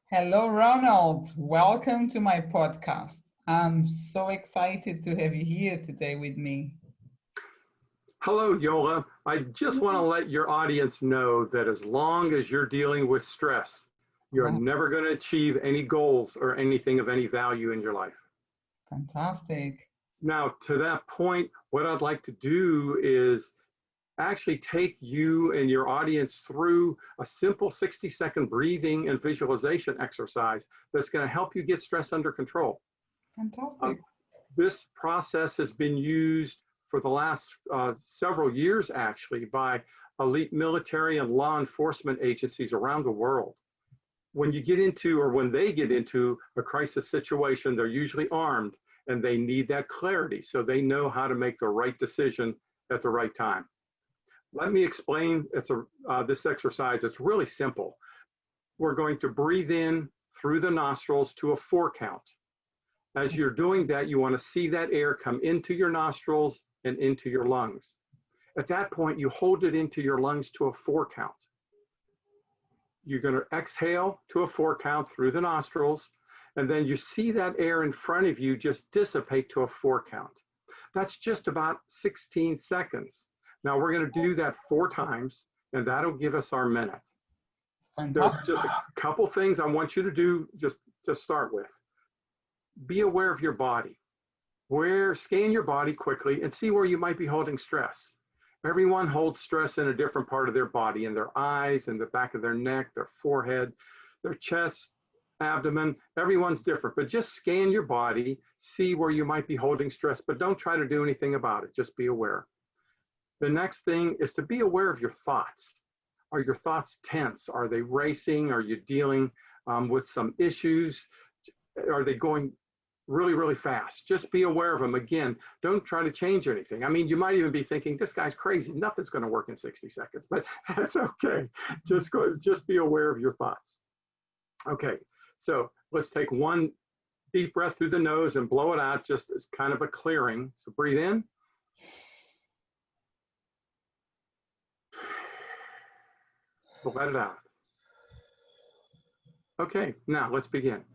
Hello, Ronald. Welcome to my podcast. I'm so excited to have you here today with me. Hello, Yola. I just want to let your audience know that as long as you're dealing with stress, you're Wow, never going to achieve any goals or anything of any value in your life. fantastic. Now, to that point, what I'd like to do is actually take you and your audience through a simple 60-second breathing and visualization exercise that's going to help you get stress under control. Fantastic. This process has been used for the last several years, actually, by elite military and law enforcement agencies around the world. When you get into, or when they get into a crisis situation, they're usually armed and they need that clarity so they know how to make the right decision at the right time. Let me explain this exercise. It's really simple. We're going to breathe in through the nostrils to a 4 count. As you're doing that, you want to see that air come into your nostrils and into your lungs. At that point, you hold it into your lungs to a 4 count. You're going to exhale to a 4 count through the nostrils, and then you see that air in front of you just dissipate to a 4 count. That's just about 16 seconds. Now we're going to do that 4 times, and that'll give us our minute. There's Fantastic. just a couple things I want you to do just to start with. Be aware of your body. Scan your body quickly and see where you might be holding stress. Everyone holds stress in a different part of their body, in their eyes, in the back of their neck, their forehead, their chest, abdomen. Everyone's different, but just scan your body, see where you might be holding stress, but don't try to do anything about it. Just be aware. The next thing is to be aware of your thoughts. Are your thoughts tense? Are they racing? Are you dealing with some issues? Are they going really, really fast? Just be aware of them. Again, don't try to change anything. I mean, you might even be thinking, this guy's crazy. Nothing's going to work in 60 seconds, but that's okay. Just be aware of your thoughts. Okay, so let's take one deep breath through the nose and blow it out just as kind of a clearing. So breathe in. Let it out. Okay, now let's begin.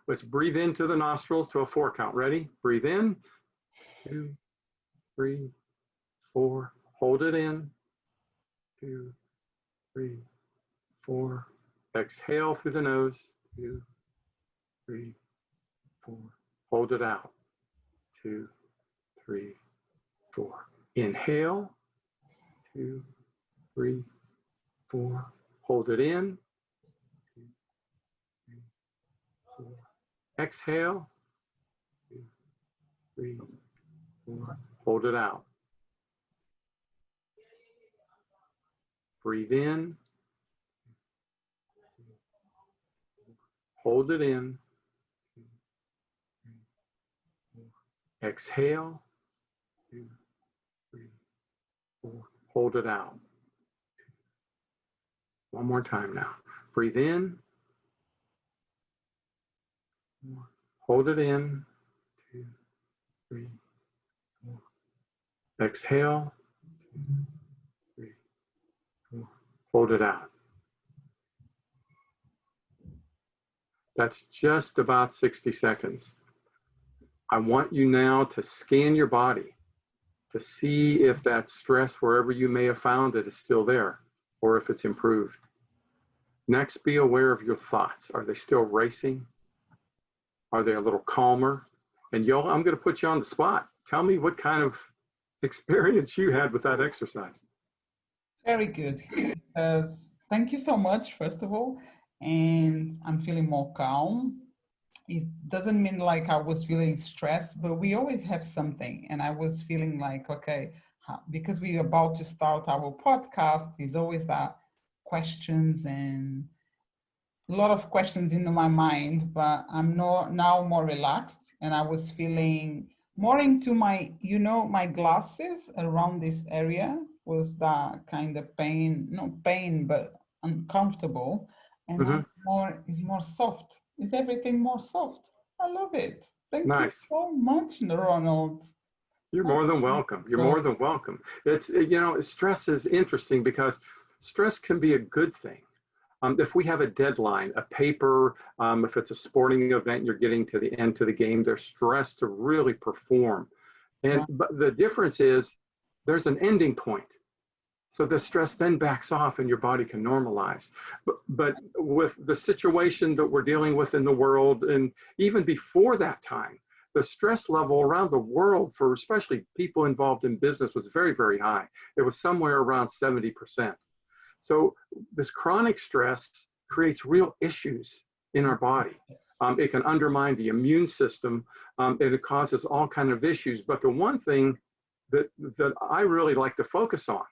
Let's breathe into the nostrils to a 4 count. Ready? Breathe in. 2, 3, 4. Hold it in. 2, 3, 4. Exhale through the nose. 2, 3, 4. Hold it out. 2, 3, 4. Inhale. 2, 3, 4. Hold it in. 2, 3, 4. Exhale. 2, 3, 4. Hold it out. Breathe in. Hold it in. 2, 3, 4. Exhale. 2, 3, 4. Hold it out. One more time now. Breathe in. Hold it in. 2, 3, 4. Exhale. 2, 3, 4. Hold it out. That's just about 60 seconds. I want you now to scan your body to see if that stress, wherever you may have found it, is still there or if it's improved. Next, be aware of your thoughts. Are they still racing? Are they a little calmer? And Yola, I'm going to put you on the spot. Tell me what kind of experience you had with that exercise. Very good. Thank you so much, first of all. And I'm feeling more calm. It doesn't mean like I was feeling stressed, but we always have something. And I was feeling like, okay, because we're about to start our podcast, there's always that questions and a lot of questions in my mind, but I'm now more relaxed, and I was feeling more into my glasses around this area was that kind of pain, not pain, but uncomfortable. And now it's more soft. Is everything more soft? I love it. Thank you Nice. so much, Ronald. You're more than welcome. You're more than welcome. Stress is interesting because stress can be a good thing. If we have a deadline, a paper, if it's a sporting event, you're getting to the end to the game, they're stressed to really perform. And Right. but the difference is there's an ending point. So the stress then backs off and your body can normalize. But with the situation that we're dealing with in the world, and even before that time, the stress level around the world for especially people involved in business was very, very high. It was somewhere around 70%. So this chronic stress creates real issues in our body. Yes. It can undermine the immune system, and it causes all kinds of issues. But the one thing that I really like to focus on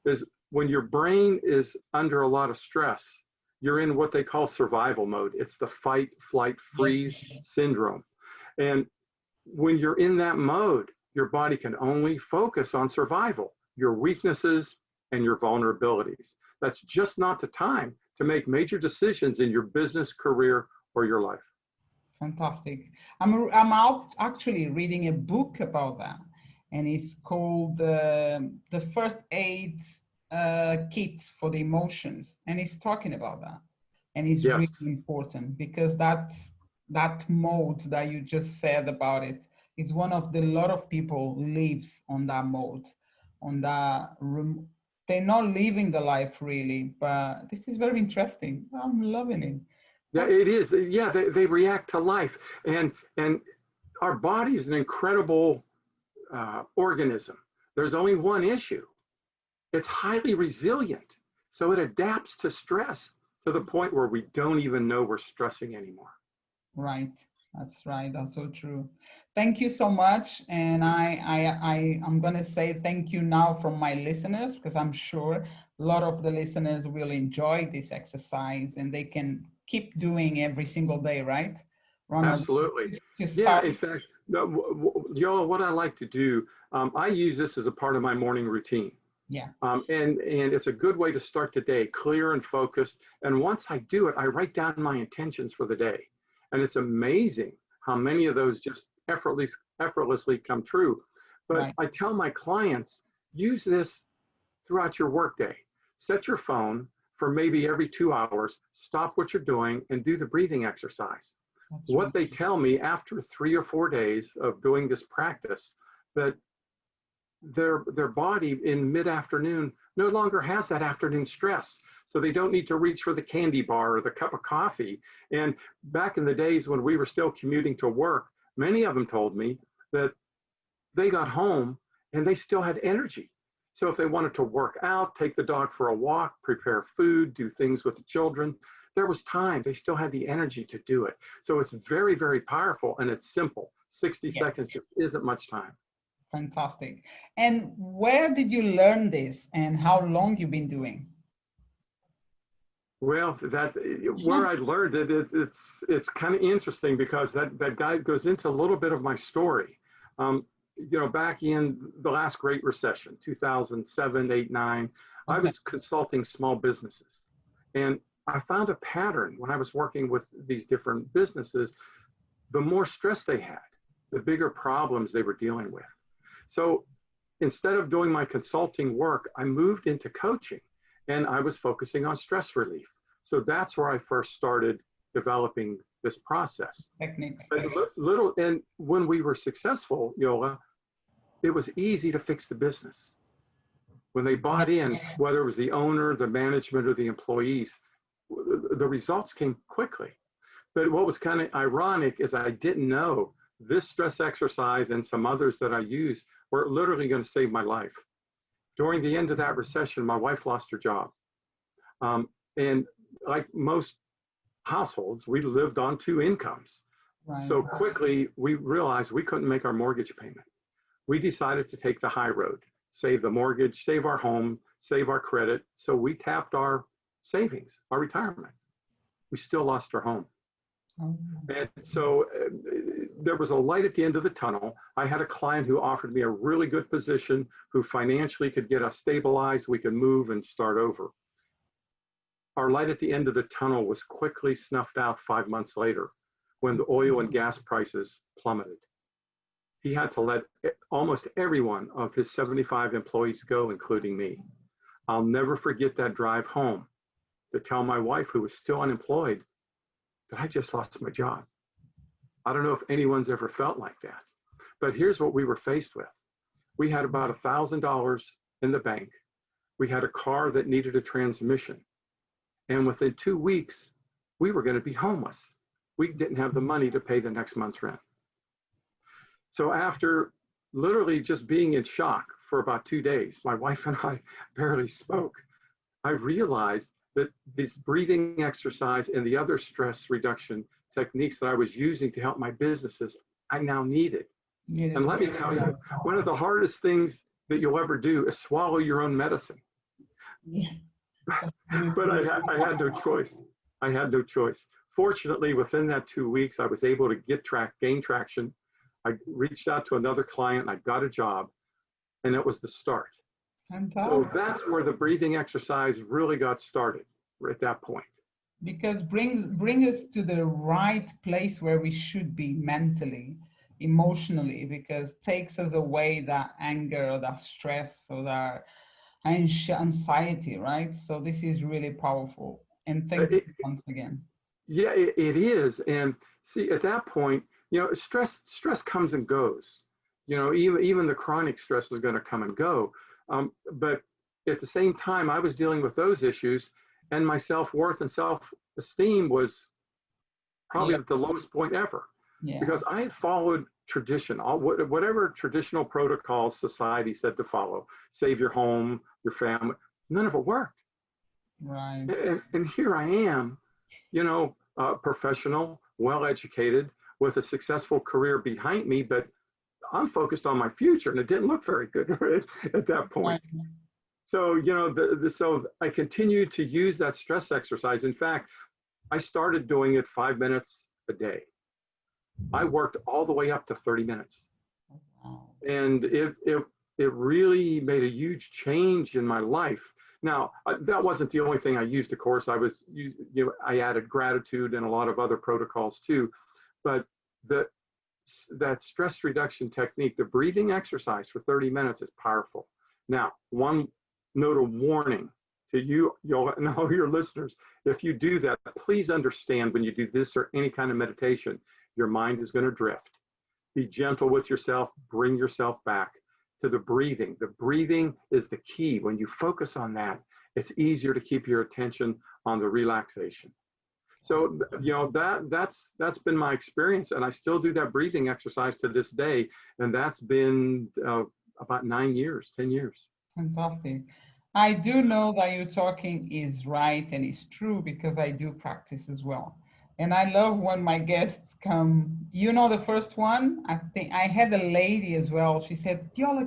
is when your brain is under a lot of stress, you're in what they call survival mode. It's the fight, flight, freeze syndrome. And when you're in that mode, your body can only focus on survival, your weaknesses and your vulnerabilities. That's just not the time to make major decisions in your business, career, or your life. Fantastic. I'm out actually reading a book about that, and it's called the First Aid Kit for the Emotions, and it's talking about that, and it's Yes. really important because that mode that you just said about it is one of the lot of people lives on that mode, on that room. They're not living the life really, but this is very interesting. I'm loving it. Yeah, it is. Yeah, they react to life. And our body is an incredible organism. There's only one issue. It's highly resilient. So it adapts to stress to the point where we don't even know we're stressing anymore. Right. That's right. That's so true. Thank you so much. And I'm going to say thank you now from my listeners, because I'm sure a lot of the listeners will enjoy this exercise and they can keep doing every single day, right? Ronald, Absolutely. to Yeah, start. in fact, Yola, what I like to do, I use this as a part of my morning routine. Yeah. And it's a good way to start the day, clear and focused. And once I do it, I write down my intentions for the day. And it's amazing how many of those just effortlessly come true. But Right. I tell my clients, use this throughout your workday. Set your phone for maybe every 2 hours, stop what you're doing, and do the breathing exercise. That's right. What they tell me after 3 or 4 days of doing this practice, that their body in mid-afternoon no longer has that afternoon stress. So they don't need to reach for the candy bar or the cup of coffee. And back in the days when we were still commuting to work, many of them told me that they got home and they still had energy. So if they wanted to work out, take the dog for a walk, prepare food, do things with the children, there was time. They still had the energy to do it. So it's very, very powerful, and it's simple. 60 Yeah. seconds just isn't much time. Fantastic. And where did you learn this and how long you've been doing? Well, where I learned it, it's kind of interesting because that guy goes into a little bit of my story. Back in the last Great Recession, 2007, 8, 9, I Okay. was consulting small businesses, and I found a pattern when I was working with these different businesses. The more stress they had, the bigger problems they were dealing with. So instead of doing my consulting work, I moved into coaching, and I was focusing on stress relief. So that's where I first started developing this process. Techniques. But and when we were successful, Yola, it was easy to fix the business. When they bought in, whether it was the owner, the management, or the employees, the results came quickly. But what was kind of ironic is I didn't know this stress exercise and some others that I used were literally going to save my life. During the end of that recession, my wife lost her job. And like most households, we lived on 2 incomes. Right. So quickly, we realized we couldn't make our mortgage payment. We decided to take the high road, save the mortgage, save our home, save our credit. So we tapped our savings, our retirement. We still lost our home. Oh. And so there was a light at the end of the tunnel. I had a client who offered me a really good position, who financially could get us stabilized. We could move and start over. Our light at the end of the tunnel was quickly snuffed out 5 months later when the oil and gas prices plummeted. He had to let almost every one of his 75 employees go, including me. I'll never forget that drive home. to tell my wife, who was still unemployed, that I just lost my job. I don't know if anyone's ever felt like that. But here's what we were faced with. We had about $1,000 in the bank. We had a car that needed a transmission. And within 2 weeks, we were going to be homeless. We didn't have the money to pay the next month's rent. So after literally just being in shock for about 2 days, my wife and I barely spoke. I realized that this breathing exercise and the other stress reduction techniques that I was using to help my businesses, I now needed. Yes. And let me tell you, one of the hardest things that you'll ever do is swallow your own medicine. Yeah. But I had no choice. I had no choice. Fortunately, within that 2 weeks, I was able to gain traction. I reached out to another client, I got a job, and it was the start. Fantastic. So that's where the breathing exercise really got started at that point. Because bring us to the right place where we should be mentally, emotionally, because takes us away that anger or that stress or that anxiety, right? So this is really powerful. And thank you once again. Yeah, it is. And see, at that point, stress comes and goes. Even the chronic stress is going to come and go. But at the same time, I was dealing with those issues, and my self-worth and self-esteem was probably at the lowest point ever. Yeah. Because I had followed tradition, whatever traditional protocols society said to follow, save your home, your family, none of it worked. Right. And here I am, professional, well-educated, with a successful career behind me, but I'm focused on my future, and it didn't look very good at that point. Right. So, so I continued to use that stress exercise. In fact, I started doing it 5 minutes a day. I worked all the way up to 30 minutes. Wow. And it really made a huge change in my life. Now, that wasn't the only thing I used, of course. I added gratitude and a lot of other protocols too. But that stress reduction technique, the breathing exercise for 30 minutes is powerful. Now, one note of warning to you, all your listeners, if you do that, please understand when you do this or any kind of meditation, your mind is going to drift. Be gentle with yourself, bring yourself back to the breathing. The breathing is the key. When you focus on that, it's easier to keep your attention on the relaxation. So, that's been my experience, and I still do that breathing exercise to this day, and that's been about 9 years, 10 years. Fantastic. I do know that you're talking is right and is true because I do practice as well. And I love when my guests come. The first one, I think I had a lady as well. She said, Diola,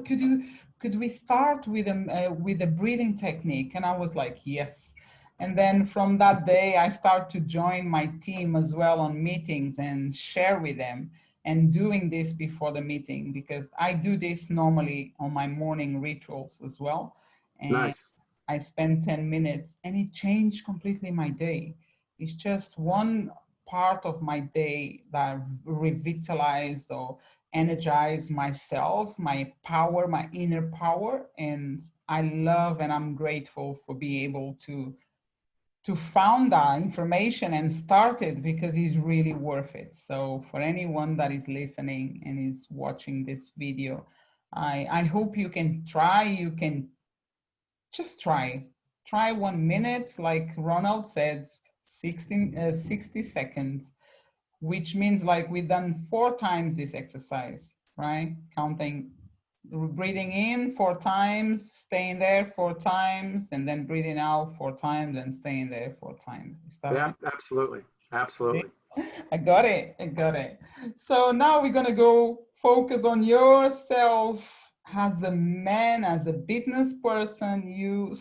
could we start with a breathing technique? And I was like, yes. And then from that day, I start to join my team as well on meetings and share with them and doing this before the meeting, because I do this normally on my morning rituals as well. And nice. I spend 10 minutes and it changed completely my day. It's just one part of my day that revitalize or energize myself, my power, my inner power. And I love and I'm grateful for being able to found that information and start it, because it's really worth it. So for anyone that is listening and is watching this video, I hope you can try. You can just try 1 minute, like Ronald said, 60 seconds, which means like we've done 4 times this exercise, right? Counting, breathing in 4 times, staying there 4 times, and then breathing out 4 times and staying there 4 times. Yeah, right? Absolutely. Absolutely. I got it. So now we're going to go focus on yourself as a man, as a business person. You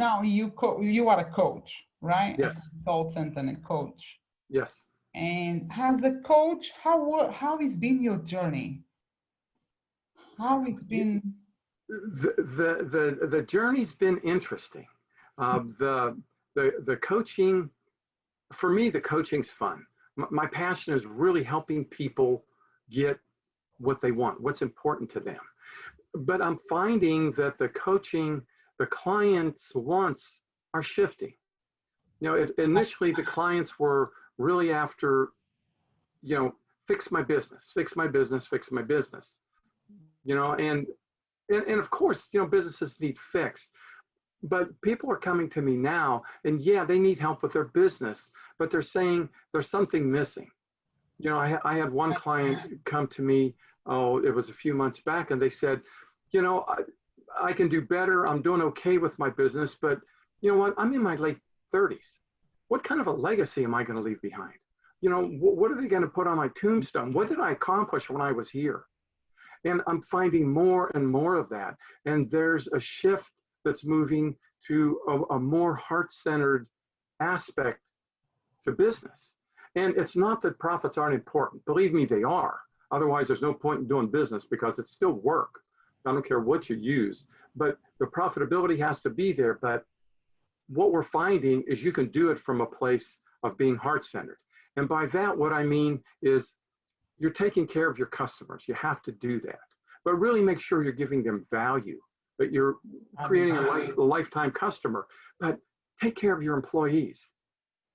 are a coach, right? Yes. A consultant and a coach. Yes. And as a coach, how has been your journey? How it's been? The journey's been interesting. The coaching, for me, the coaching's fun. My passion is really helping people get what they want, what's important to them. But I'm finding that the coaching, the clients' wants are shifting. Initially the clients were really after, fix my business, fix my business, fix my business. And of course, businesses need fixed. But people are coming to me now, and yeah, they need help with their business, but they're saying there's something missing. I had one client come to me, it was a few months back, and they said, I can do better. I'm doing okay with my business, but you know what? I'm in my late 30s. What kind of a legacy am I going to leave behind? What are they going to put on my tombstone? What did I accomplish when I was here? And I'm finding more and more of that. And there's a shift that's moving to a more heart-centered aspect to business. And it's not that profits aren't important. Believe me, they are. Otherwise, there's no point in doing business because it's still work. I don't care what you use, but the profitability has to be there. But what we're finding is you can do it from a place of being heart-centered. And by that, what I mean is you're taking care of your customers. You have to do that. But really make sure you're giving them value, that you're creating a lifetime customer. But take care of your employees.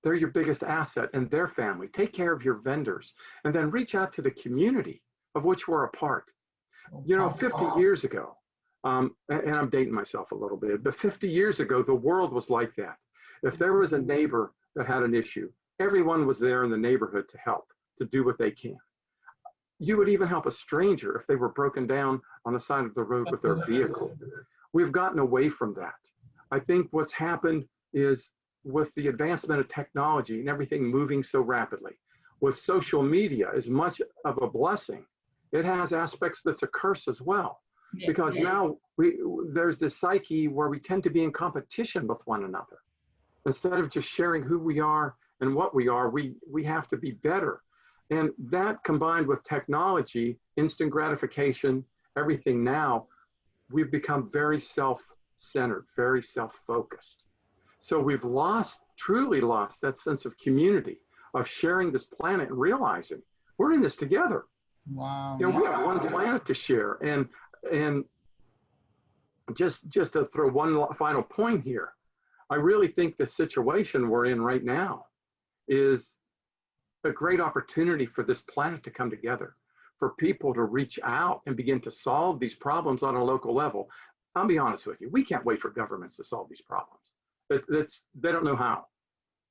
They're your biggest asset, and their family. Take care of your vendors, and then reach out to the community of which we're a part. 50 years ago, and I'm dating myself a little bit, but 50 years ago, the world was like that. If there was a neighbor that had an issue, everyone was there in the neighborhood to help, to do what they can. You would even help a stranger if they were broken down on the side of the road with their vehicle. We've gotten away from that. I think what's happened is with the advancement of technology and everything moving so rapidly, with social media as much of a blessing, it has aspects that's a curse as well. Because now there's this psyche where we tend to be in competition with one another. Instead of just sharing who we are and what we are, we have to be better. And that combined with technology, instant gratification, everything now, we've become very self-centered, very self-focused. So we've truly lost that sense of community, of sharing this planet and realizing we're in this together. Wow. We have one planet to share. And just to throw one final point here, I really think the situation we're in right now is a great opportunity for this planet to come together, for people to reach out and begin to solve these problems on a local level. I'll be honest with you, we can't wait for governments to solve these problems. They don't know how.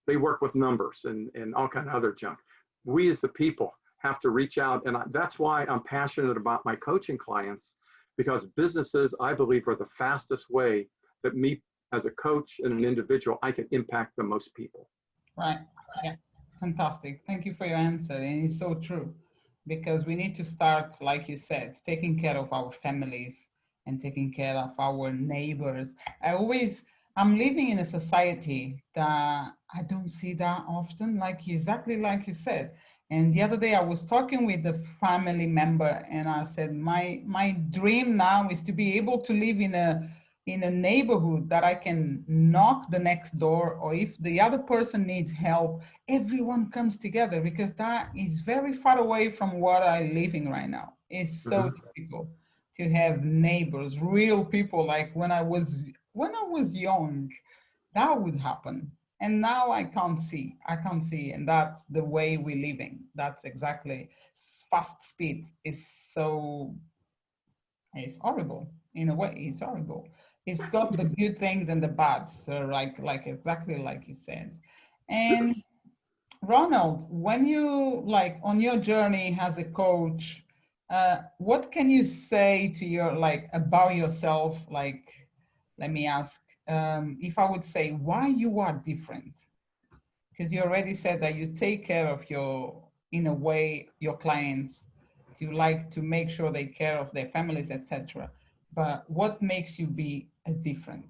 They work with numbers and all kind of other junk. We as the people have to reach out, and that's why I'm passionate about my coaching clients, because businesses, I believe, are the fastest way that me as a coach and an individual, I can impact the most people. Right. Yeah. Fantastic. Thank you for your answer. And it's so true, because we need to start, like you said, taking care of our families and taking care of our neighbors. I'm living in a society that I don't see that often, exactly like you said. And the other day I was talking with a family member and I said, my dream now is to be able to live in a neighborhood that I can knock the next door, or if the other person needs help, everyone comes together, because that is very far away from what I'm living right now. It's so difficult to have neighbors, real people. Like when I was young, that would happen. And now I can't see, and that's the way we're living. That's exactly, fast speed is so, it's horrible. In a way, it's horrible. It's got the good things and the bad, so like exactly like you said. And Ronald, when you on your journey as a coach, what can you say to your about yourself? Let me ask, if I would say why you are different, because you already said that you take care of in a way, your clients. You like to make sure they care of their families, etc. But what makes you be a different?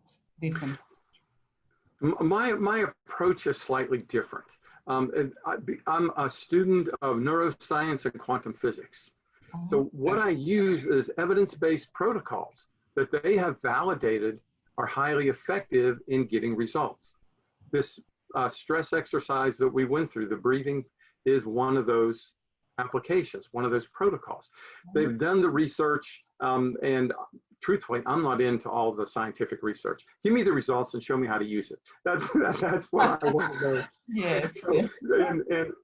My approach is slightly different. I'm a student of neuroscience and quantum physics. So what I use is evidence-based protocols that they have validated are highly effective in getting results. This stress exercise that we went through, the breathing, is one of those applications, one of those protocols. They've done the research, and truthfully, I'm not into all the scientific research. Give me the results and show me how to use it. That's what I want to know. Yes. So,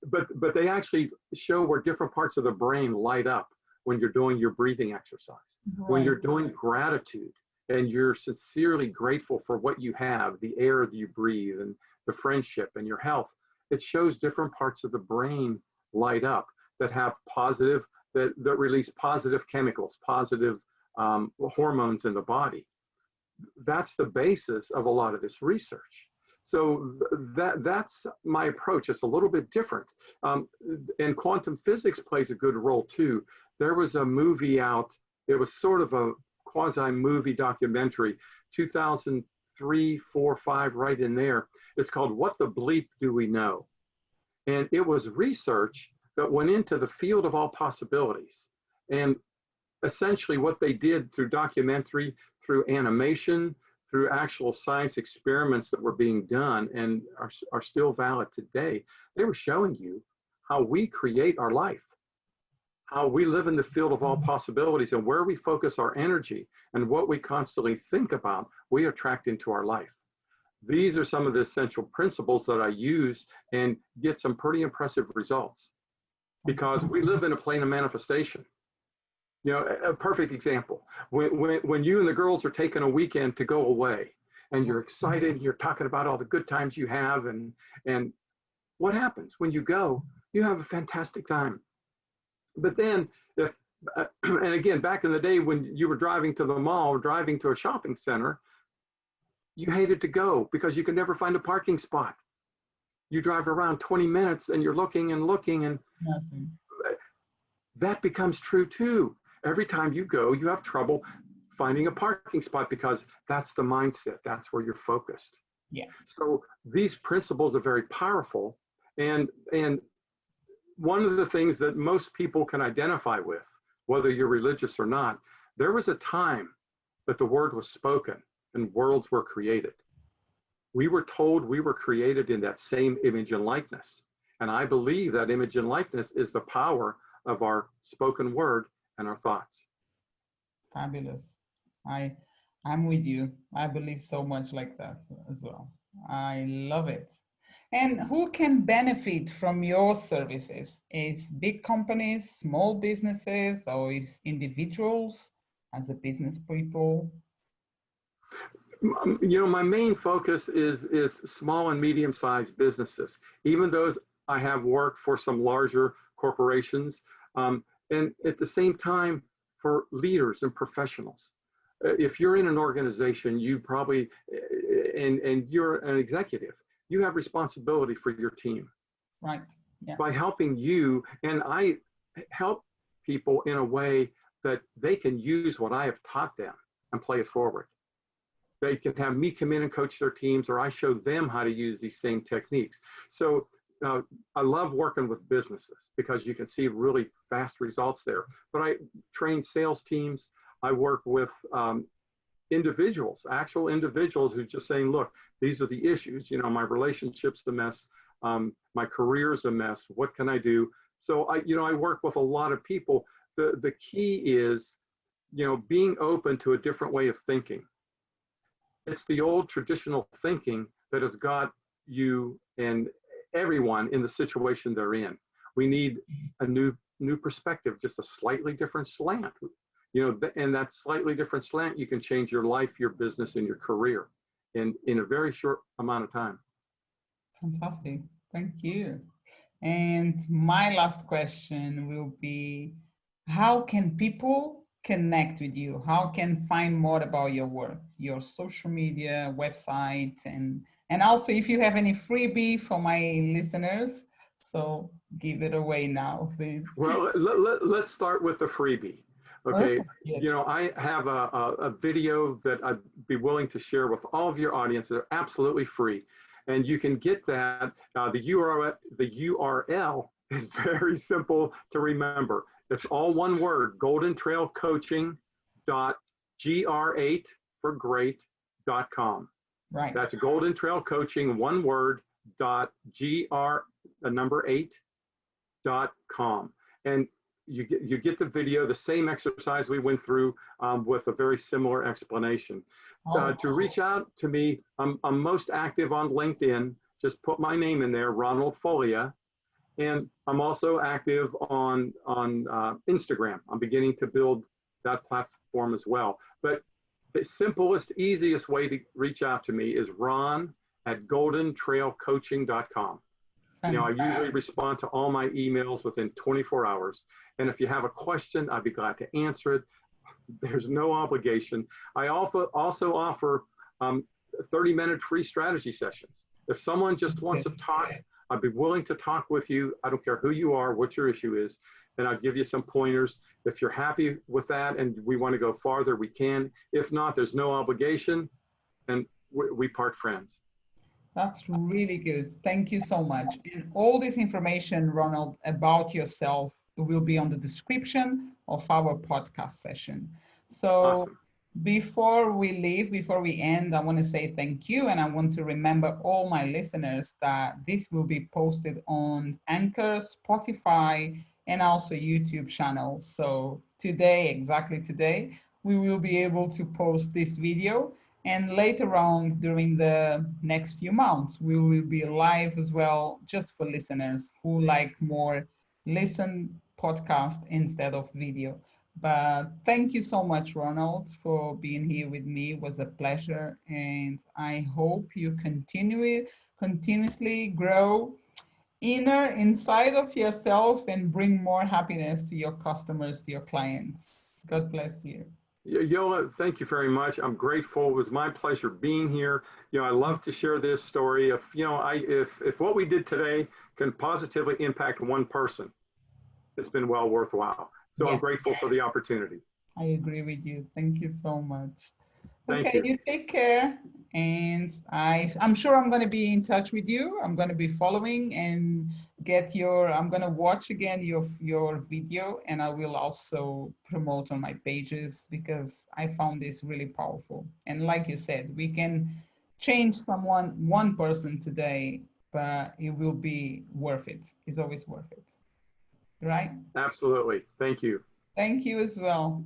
but they actually show where different parts of the brain light up when you're doing your breathing exercise, when you're doing gratitude, and you're sincerely grateful for what you have, the air that you breathe, and the friendship and your health. It shows different parts of the brain light up that have positive, that release positive chemicals, positive hormones in the body. That's the basis of a lot of this research. So that's my approach. It's a little bit different. And quantum physics plays a good role too. There was a movie out, it was sort of a quasi-movie documentary, 2003, 4, 5, right in there. It's called What the Bleep Do We Know? And it was research that went into the field of all possibilities. And essentially what they did through documentary, through animation, through actual science experiments that were being done and are still valid today, they were showing you how we create our life, how we live in the field of all possibilities, and where we focus our energy and what we constantly think about, we attract into our life. These are some of the essential principles that I use and get some pretty impressive results, because we live in a plane of manifestation. You know, a perfect example, when you and the girls are taking a weekend to go away and you're excited, you're talking about all the good times you have, and what happens when you go? You have a fantastic time. But then if, and again, back in the day when you were driving to the mall or driving to a shopping center, you hated to go because you could never find a parking spot. You drive around 20 minutes and you're looking and looking, and Nothing. that becomes true too. Every time you go, you have trouble finding a parking spot because that's the mindset. That's where you're focused. Yeah. So these principles are very powerful. And one of the things that most people can identify with, whether you're religious or not, there was a time that the word was spoken and worlds were created. We were told we were created in that same image and likeness. And I believe that image and likeness is the power of our spoken word and our thoughts. Fabulous. I'm with you. I believe so much like that as well. I love it. And who can benefit from your services? Is big companies, small businesses, or is individuals as a business people? You know, my main focus is small and medium-sized businesses, even those I have worked for some larger corporations, and at the same time for leaders and professionals. If you're in an organization, you probably, and you're an executive, you have responsibility for your team. Right. Yeah. By helping you, and I help people in a way that they can use what I have taught them and play it forward. They can have me come in and coach their teams, or I show them how to use these same techniques. So I love working with businesses because you can see really fast results there. But I train sales teams. I work with individuals, actual individuals who just saying, look, these are the issues. You know, my relationship's a mess. My career's a mess. What can I do? So I work with a lot of people. The key is, being open to a different way of thinking. It's the old traditional thinking that has got you and everyone in the situation they're in. We need a new perspective, just a slightly different slant. And that slightly different slant, you can change your life, your business, and your career in a very short amount of time. Fantastic. Thank you. And my last question will be, how can people connect with you? How can find more about your work, your social media, website, and also if you have any freebie for my listeners, so give it away now, please. Well, let's start with the freebie. Okay, yes. I have a video that I'd be willing to share with all of your audience. They're absolutely free. And you can get that. The URL is very simple to remember. It's all one word, goldentrailcoaching.gr8 for great.com. Right. That's Golden Trail Coaching, one word, .gr, the number 8.com. and you get the video, the same exercise we went through, with a very similar explanation. Oh, To reach out to me, I'm most active on LinkedIn. Just put my name in there, Ronald Foglia. And I'm also active on Instagram. I'm beginning to build that platform as well. But the simplest, easiest way to reach out to me is ron@goldentrailcoaching.com. You know, I usually respond to all my emails within 24 hours. And if you have a question, I'd be glad to answer it. There's no obligation. I also offer 30-minute free strategy sessions. If someone just wants to talk, I'd be willing to talk with you. I don't care who you are, what your issue is, and I'll give you some pointers. If you're happy with that and we want to go farther, we can. If not, there's no obligation, and we part friends. that's really good. Thank you so much. And all this information, Ronald, about yourself will be on the description of our podcast session. So Awesome. before we leave, before we end, I want to say thank you. And I want to remember all my listeners that this will be posted on Anchor, Spotify, and also YouTube channel. So today, exactly today, we will be able to post this video. And later on, during the next few months, we will be live as well, just for listeners who like more listen podcast instead of video. But thank you so much, Ronald, for being here with me. It was a pleasure. And I hope you continuously grow inside of yourself and bring more happiness to your customers, to your clients. God bless you. Yola, thank you very much. I'm grateful. It was my pleasure being here. You know, I love to share this story. If you know, if what we did today can positively impact one person, it's been well worthwhile. So I'm Yeah, grateful for the opportunity. I agree with you. Thank you so much. Thank Okay, you. you take care. And I'm sure I'm going to be in touch with you. I'm going to be following and I'm going to watch again your video, and I will also promote on my pages because I found this really powerful. And like you said, we can change one person today, but it will be worth it. It's always worth it, right? Absolutely. Thank you. Thank you as well.